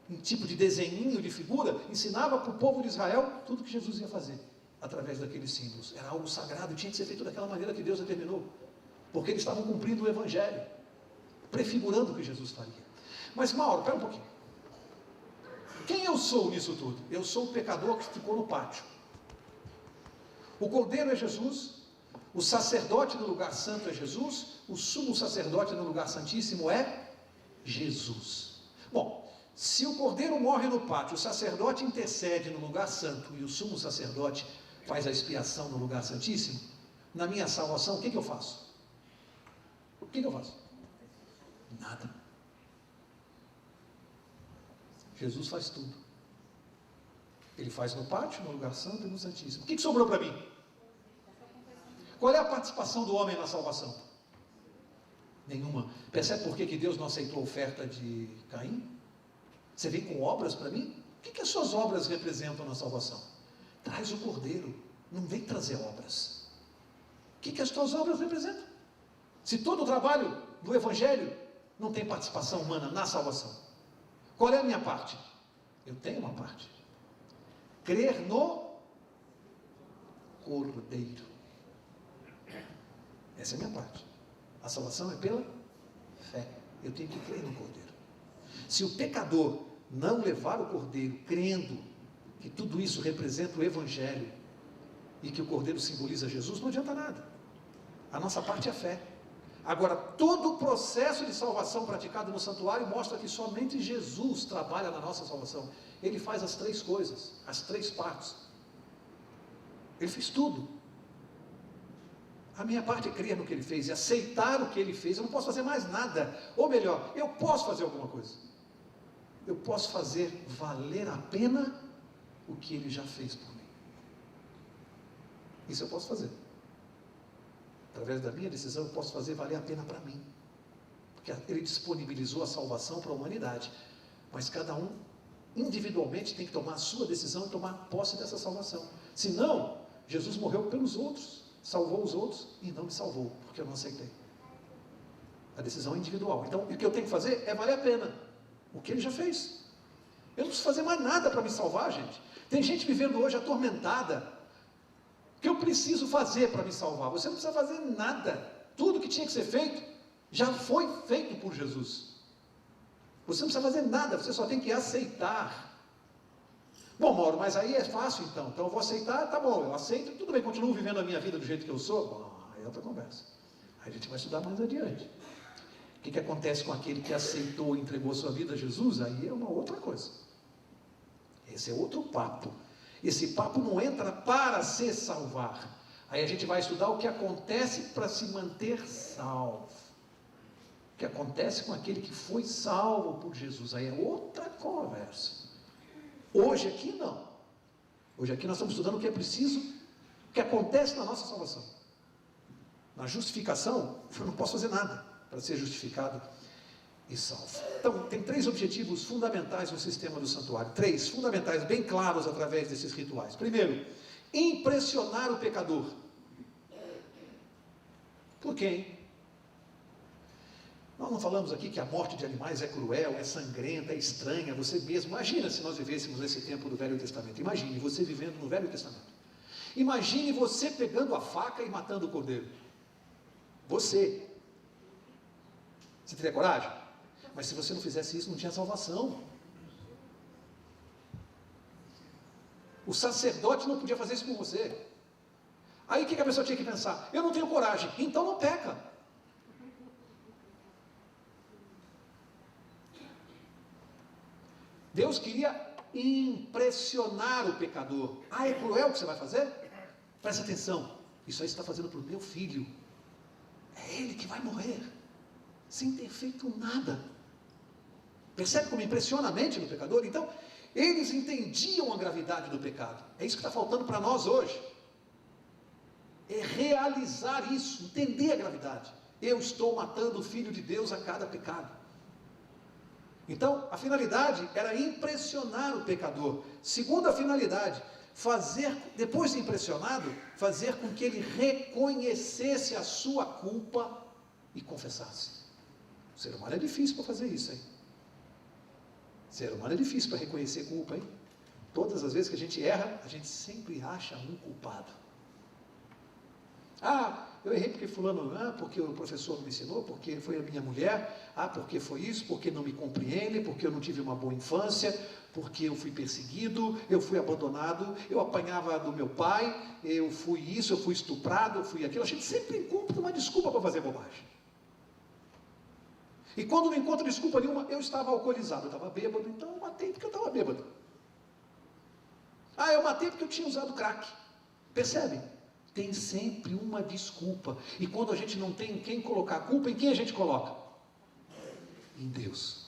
em tipo de desenhinho, de figura, ensinava para o povo de Israel tudo que Jesus ia fazer, através daqueles símbolos. Era algo sagrado, tinha que ser feito daquela maneira que Deus determinou, porque eles estavam cumprindo o Evangelho, prefigurando o que Jesus faria. Mas Mauro, espera um pouquinho. Quem eu sou nisso tudo? Eu sou o pecador que ficou no pátio. O Cordeiro é Jesus, o sacerdote no lugar santo é Jesus, o sumo sacerdote no lugar santíssimo é Jesus. Bom, se o Cordeiro morre no pátio, o sacerdote intercede no lugar santo e o sumo sacerdote faz a expiação no lugar santíssimo, na minha salvação, o que eu faço? O que eu faço? Nada. Jesus faz tudo. Ele faz no pátio, no lugar santo e no santíssimo. O que sobrou para mim? Qual é a participação do homem na salvação? Nenhuma. Percebe por que Deus não aceitou a oferta de Caim? Você vem com obras para mim? O que as suas obras representam na salvação? Traz o Cordeiro, não vem trazer obras. O que as tuas obras representam? Se todo o trabalho do Evangelho não tem participação humana na salvação, qual é a minha parte? Eu tenho uma parte. Crer no Cordeiro. Essa é a minha parte. A salvação é pela fé. Eu tenho que crer no Cordeiro. Se o pecador não levar o Cordeiro, crendo que tudo isso representa o Evangelho e que o Cordeiro simboliza Jesus, não adianta nada. A nossa parte é a fé. Agora, todo o processo de salvação praticado no santuário mostra que somente Jesus trabalha na nossa salvação. Ele faz as três coisas, as três partes. Ele fez tudo. A minha parte é crer no que ele fez e aceitar o que ele fez. Eu não posso fazer mais nada. Ou melhor, eu posso fazer alguma coisa. Eu posso fazer valer a pena o que ele já fez por mim. Isso eu posso fazer. Através da minha decisão, eu posso fazer valer a pena para mim. Porque ele disponibilizou a salvação para a humanidade. Mas cada um, individualmente, tem que tomar a sua decisão e tomar posse dessa salvação. Senão, Jesus morreu pelos outros, salvou os outros e não me salvou, porque eu não aceitei. A decisão é individual. Então, o que eu tenho que fazer é valer a pena o que ele já fez. Eu não preciso fazer mais nada para me salvar, gente. Tem gente vivendo hoje atormentada. O que eu preciso fazer para me salvar? Você não precisa fazer nada. Tudo que tinha que ser feito já foi feito por Jesus. Você não precisa fazer nada, você só tem que aceitar. Bom, Mauro, mas aí é fácil então. Então eu vou aceitar, tá bom, eu aceito, tudo bem, continuo vivendo a minha vida do jeito que eu sou. Bom, aí é outra conversa. Aí a gente vai estudar mais adiante. O que acontece com aquele que aceitou e entregou a sua vida a Jesus? Aí é uma outra coisa. Esse é outro papo. Esse papo não entra para se salvar. Aí a gente vai estudar o que acontece para se manter salvo. O que acontece com aquele que foi salvo por Jesus. Aí é outra conversa. Hoje aqui não. Hoje aqui nós estamos estudando o que é preciso, o que acontece na nossa salvação. Na justificação, eu não posso fazer nada para ser justificado e salvo. Então, tem três objetivos fundamentais no sistema do santuário. Três fundamentais, bem claros através desses rituais. Primeiro, impressionar o pecador. Por quê, hein? Nós não falamos aqui que a morte de animais é cruel, é sangrenta, é estranha. Você mesmo, imagina se nós vivêssemos nesse tempo do Velho Testamento. Imagine você vivendo no Velho Testamento. Imagine você pegando a faca e matando o cordeiro. Você teria coragem? Mas se você não fizesse isso, não tinha salvação. O sacerdote não podia fazer isso por você. Aí o que a pessoa tinha que pensar? Eu não tenho coragem, então não peca. Deus queria impressionar o pecador. Ah, é cruel o que você vai fazer? Presta atenção, isso aí você está fazendo para o meu filho. É ele que vai morrer, sem ter feito nada. Percebe como impressiona a mente do pecador? Então, eles entendiam a gravidade do pecado. É isso que está faltando para nós hoje. É realizar isso, entender a gravidade. Eu estou matando o Filho de Deus a cada pecado. Então, a finalidade era impressionar o pecador. Segunda finalidade, depois de impressionado, fazer com que ele reconhecesse a sua culpa e confessasse. O ser humano é difícil para fazer isso, hein? O ser humano é difícil para reconhecer culpa, hein? Todas as vezes que a gente erra, a gente sempre acha um culpado. Ah, eu errei porque fulano, porque o professor me ensinou, porque foi a minha mulher, porque foi isso, porque não me compreende, porque eu não tive uma boa infância, porque eu fui perseguido, eu fui abandonado, eu apanhava do meu pai, eu fui isso, eu fui estuprado, eu fui aquilo. A gente sempre encontra uma desculpa para fazer bobagem. E quando não encontra desculpa nenhuma, eu estava alcoolizado, eu estava bêbado, então eu matei porque eu estava bêbado. Eu matei porque eu tinha usado crack. Percebe? Tem sempre uma desculpa. E quando a gente não tem em quem colocar a culpa, em quem a gente coloca? Em Deus.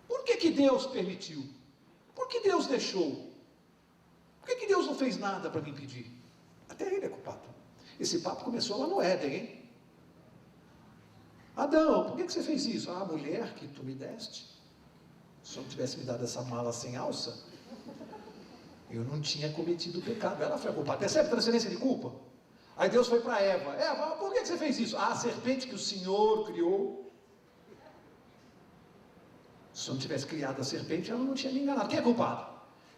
Por que Deus permitiu? Por que Deus deixou? Por que Deus não fez nada para me impedir? Até ele é culpado. Esse papo começou lá no Éden, hein? Adão, por que você fez isso? A mulher que tu me deste. Se eu não tivesse me dado essa mala sem alça, eu não tinha cometido o pecado. Ela foi a culpada. Percebe a transferência de culpa? Aí Deus foi para Eva. Eva, por que você fez isso? A serpente que o Senhor criou. Se eu não tivesse criado a serpente, ela não tinha me enganado. Quem é culpado?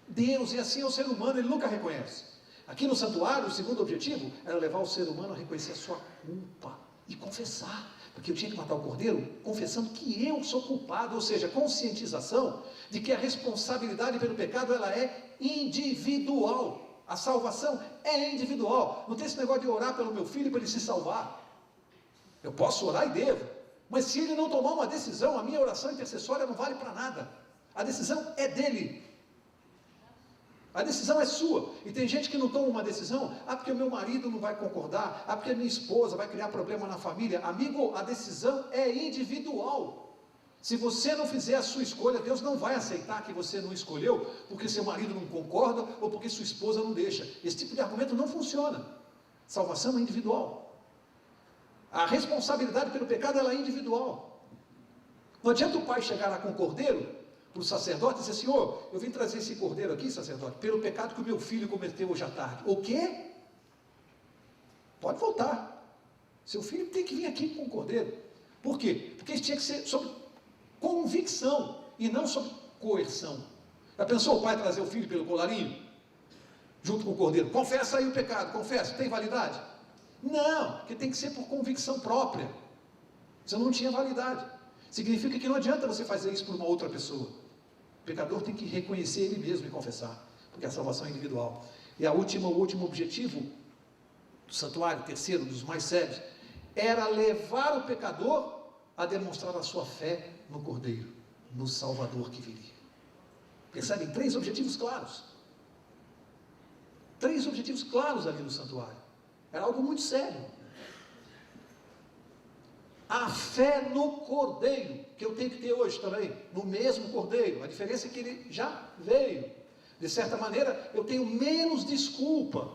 Deus. E assim é o ser humano, ele nunca reconhece. Aqui no santuário, o segundo objetivo era levar o ser humano a reconhecer a sua culpa e confessar. Porque eu tinha que matar o cordeiro confessando que eu sou culpado, ou seja, conscientização de que a responsabilidade pelo pecado ela é individual. A salvação é individual. Não tem esse negócio de orar pelo meu filho para ele se salvar. Eu posso orar e devo, mas se ele não tomar uma decisão, a minha oração intercessória não vale para nada. A decisão é dele. A decisão é sua. E tem gente que não toma uma decisão, porque o meu marido não vai concordar, porque a minha esposa vai criar problema na família. Amigo, a decisão é individual. Se você não fizer a sua escolha, Deus não vai aceitar que você não escolheu, porque seu marido não concorda, ou porque sua esposa não deixa. Esse tipo de argumento não funciona. Salvação é individual. A responsabilidade pelo pecado ela é individual. Não adianta o pai chegar lá com o cordeiro, para o sacerdote, e dizer, Senhor, eu vim trazer esse cordeiro aqui, sacerdote, pelo pecado que o meu filho cometeu hoje à tarde. O quê? Pode voltar. Seu filho tem que vir aqui com o cordeiro. Por quê? Porque isso tinha que ser sobre convicção e não sobre coerção. Já pensou o pai trazer o filho pelo colarinho? Junto com o cordeiro. Confessa aí o pecado, confessa. Tem validade? Não, porque tem que ser por convicção própria. Você não tinha validade. Significa que não adianta você fazer isso por uma outra pessoa. O pecador tem que reconhecer ele mesmo e confessar, porque a salvação é individual. E o último objetivo do santuário, terceiro, dos mais sérios, era levar o pecador a demonstrar a sua fé no Cordeiro, no Salvador que viria. Percebem? 3 objetivos claros. 3 objetivos claros ali no santuário. Era algo muito sério. A fé no Cordeiro, que eu tenho que ter hoje também, no mesmo Cordeiro. A diferença é que ele já veio. De certa maneira, eu tenho menos desculpa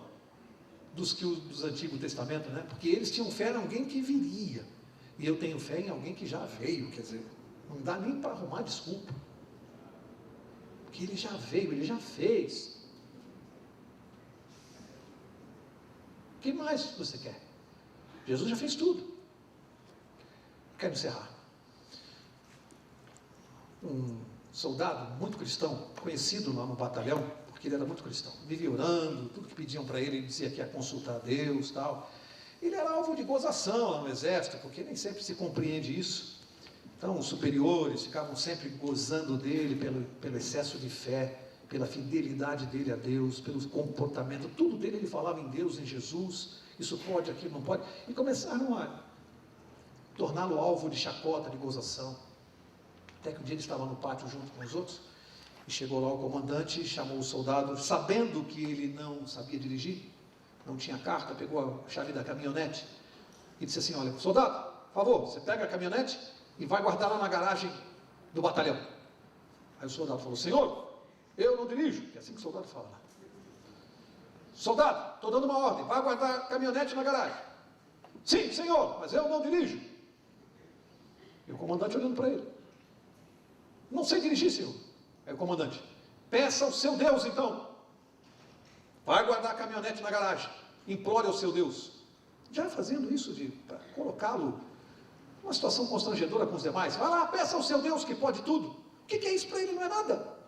dos que os do Antigo Testamento, né? Porque eles tinham fé em alguém que viria. E eu tenho fé em alguém que já veio. Quer dizer, não dá nem para arrumar desculpa. Porque ele já veio, ele já fez. O que mais você quer? Jesus já fez tudo. Quero encerrar. Um soldado muito cristão, conhecido lá no batalhão, porque ele era muito cristão, vivia orando, tudo que pediam para ele, ele dizia que ia consultar a Deus, tal. Ele era alvo de gozação lá no exército, porque nem sempre se compreende isso. Então, os superiores ficavam sempre gozando dele pelo excesso de fé, pela fidelidade dele a Deus, pelo comportamento, tudo dele ele falava em Deus, em Jesus, isso pode, aquilo não pode, e começaram a torná-lo alvo de chacota, de gozação. Até que um dia ele estava no pátio junto com os outros, e chegou lá o comandante, chamou o soldado, sabendo que ele não sabia dirigir, não tinha carta, pegou a chave da caminhonete, e disse assim, olha, soldado, por favor, você pega a caminhonete e vai guardar lá na garagem do batalhão. Aí o soldado falou, senhor, eu não dirijo, que é assim que o soldado fala. Soldado, estou dando uma ordem, vai guardar a caminhonete na garagem. Sim, senhor, mas eu não dirijo. E o comandante olhando para ele. Não sei dirigir, senhor. Aí o comandante, peça ao seu Deus então. Vai guardar a caminhonete na garagem. Implore ao seu Deus. Já fazendo isso para colocá-lo numa situação constrangedora com os demais. Vai lá, peça ao seu Deus que pode tudo. O que é isso para ele? Não é nada.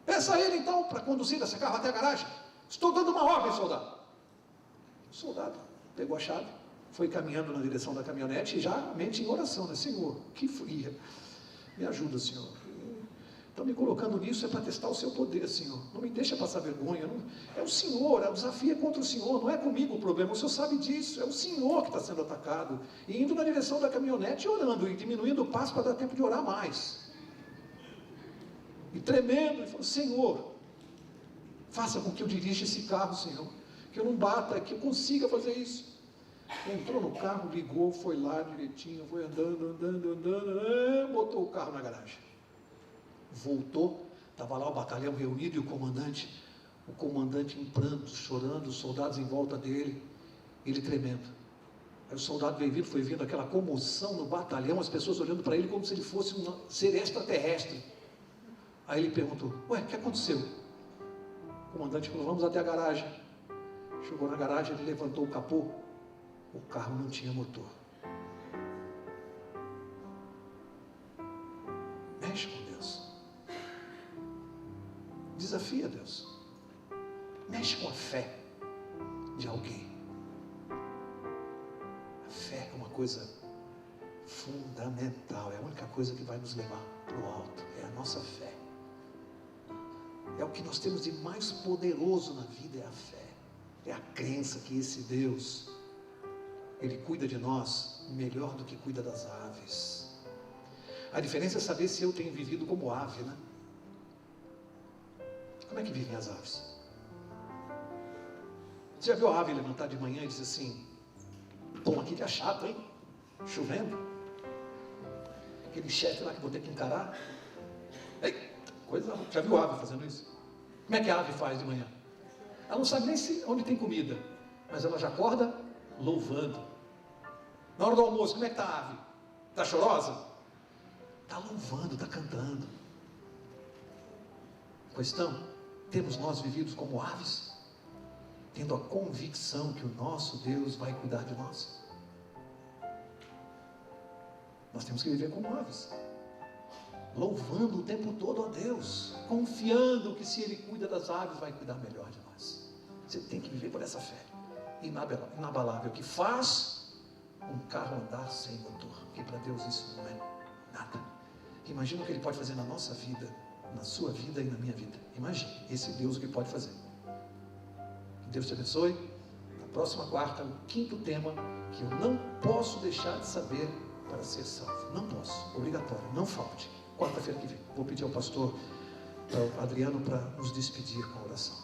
Peça a ele então para conduzir esse carro até a garagem. Estou dando uma ordem, soldado. O soldado pegou a chave, foi caminhando na direção da caminhonete e já mente em oração, né? Senhor, que fria. Me ajuda, Senhor. Estão me colocando nisso é para testar o seu poder, Senhor. Não me deixa passar vergonha. Não... É o Senhor, o desafio é contra o Senhor, não é comigo o problema. O Senhor sabe disso, é o Senhor que está sendo atacado. E indo na direção da caminhonete, orando e diminuindo o passo para dar tempo de orar mais. E tremendo, ele falou, Senhor, faça com que eu dirija esse carro, Senhor. Que eu não bata, que eu consiga fazer isso. Entrou no carro, ligou, foi lá direitinho, foi andando, botou o carro na garagem. Voltou, estava lá o batalhão reunido e o comandante em prantos, chorando, os soldados em volta dele, ele tremendo. Aí o soldado veio vindo, foi vendo aquela comoção no batalhão, as pessoas olhando para ele como se ele fosse um ser extraterrestre. Aí ele perguntou, ué, o que aconteceu? O comandante falou, vamos até a garagem. Chegou na garagem, ele levantou o capô, o carro não tinha motor. Mexe com Deus. Desafia Deus. Mexe com a fé. de alguém. A fé é uma coisa fundamental, é a única coisa que vai nos levar para o alto, é a nossa fé. É o que nós temos de mais poderoso na vida, é a fé. É a crença que esse Deus, Ele cuida de nós melhor do que cuida das aves. A diferença é saber se eu tenho vivido como ave, né? Como é que vivem as aves? Você já viu a ave levantar de manhã e dizer assim: bom, aqui tá chato, hein? Chovendo. Aquele chefe lá que vou ter que encarar. Eita, coisa. Já viu a ave fazendo isso? Como é que a ave faz de manhã? Ela não sabe nem onde tem comida, mas ela já acorda louvando. Na hora do almoço, como é que está a ave? Está chorosa? Está louvando, está cantando. Questão, temos nós vividos como aves, tendo a convicção que o nosso Deus vai cuidar de nós? Nós temos que viver como aves, louvando o tempo todo a Deus, confiando que se Ele cuida das aves, vai cuidar melhor de nós. Você tem que viver por essa fé inabalável, que faz um carro andar sem motor, porque para Deus isso não é nada. Imagina o que Ele pode fazer na nossa vida, na sua vida e na minha vida. Imagine, esse Deus o que pode fazer. Que Deus te abençoe. Na próxima quarta, o quinto tema que eu não posso deixar de saber para ser salvo. Não posso, obrigatório, não falte. Quarta-feira que vem, vou pedir ao pastor Adriano para nos despedir com a oração.